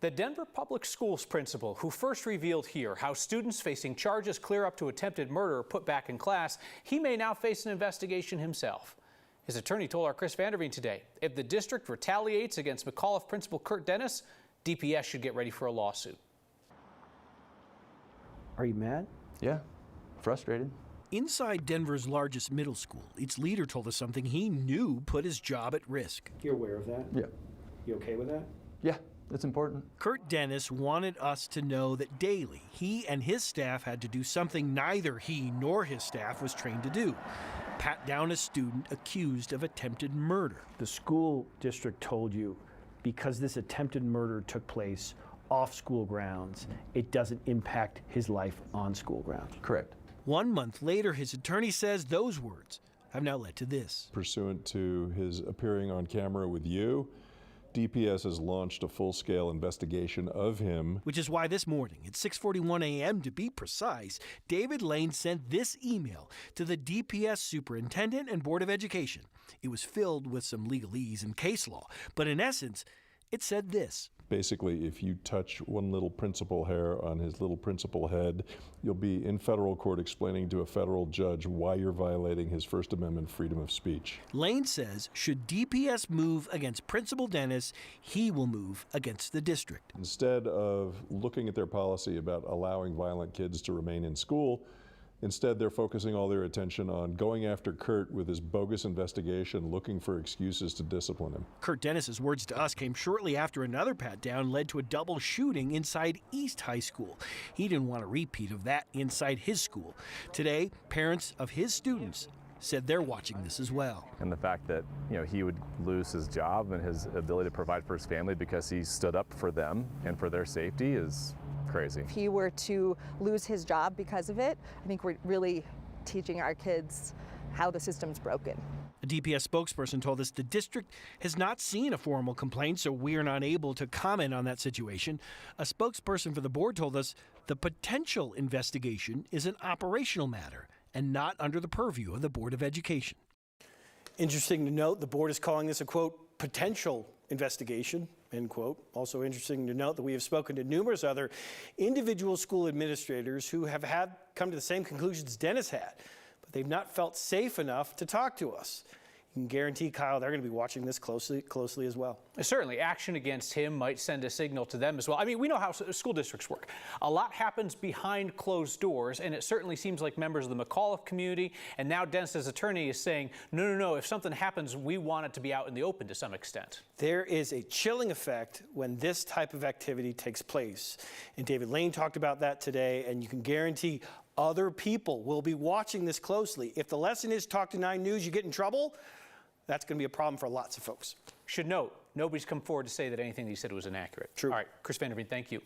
The Denver Public Schools principal who first revealed here how students facing charges clear up to attempted murder are put back in class, he may now face an investigation himself. His attorney told our Chris Vanderveen today, if the district retaliates against McAuliffe principal Kurt Dennis, DPS should get ready for a lawsuit. Are you mad? Yeah, frustrated. Inside Denver's largest middle school, its leader told us something he knew put his job at risk. You're aware of that? Yeah. You okay with that? Yeah, it's important. Kurt Dennis wanted us to know that daily he and his staff had to do something neither he nor his staff was trained to do: pat down a student accused of attempted murder. The school district told you because this attempted murder took place off school grounds, it doesn't impact his life on school grounds. Correct. 1 month later, his attorney says those words have now led to this. Pursuant to his appearing on camera with you, DPS has launched a full-scale investigation of him. Which is why this morning, at 6:41 a.m. to be precise, David Lane sent this email to the DPS superintendent and Board of Education. It was filled with some legalese and case law, but in essence, it said this. Basically, if you touch one little principal hair on his little principal head, you'll be in federal court explaining to a federal judge why you're violating his First Amendment freedom of speech. Lane says should DPS move against Principal Dennis, he will move against the district. Instead of looking at their policy about allowing violent kids to remain in school, instead, they're focusing all their attention on going after Kurt with his bogus investigation, looking for excuses to discipline him. Kurt Dennis's words to us came shortly after another pat-down led to a double shooting inside East High School. He didn't want a repeat of that inside his school. Today, parents of his students said they're watching this as well. And the fact that, he would lose his job and his ability to provide for his family because he stood up for them and for their safety is crazy. If he were to lose his job because of it, I think we're really teaching our kids how the system's broken. A DPS spokesperson told us the district has not seen a formal complaint, so we are not able to comment on that situation. A spokesperson for the board told us the potential investigation is an operational matter and not under the purview of the Board of Education. Interesting to note, the board is calling this a, quote, potential investigation, end quote. Also interesting to note that we have spoken to numerous other individual school administrators who have come to the same conclusions Dennis had, but they've not felt safe enough to talk to us. You can guarantee, Kyle, they're going to be watching this closely as well. Certainly, action against him might send a signal to them as well. I mean, we know how school districts work. A lot happens behind closed doors, and it certainly seems like members of the McAuliffe community and now Dennis's attorney is saying, no, if something happens, we want it to be out in the open to some extent. There is a chilling effect when this type of activity takes place. And David Lane talked about that today, and you can guarantee other people will be watching this closely. If the lesson is talk to 9 News, you get in trouble, that's going to be a problem for lots of folks. Should note, nobody's come forward to say that anything he said was inaccurate. True. All right, Chris Vanderveen, thank you.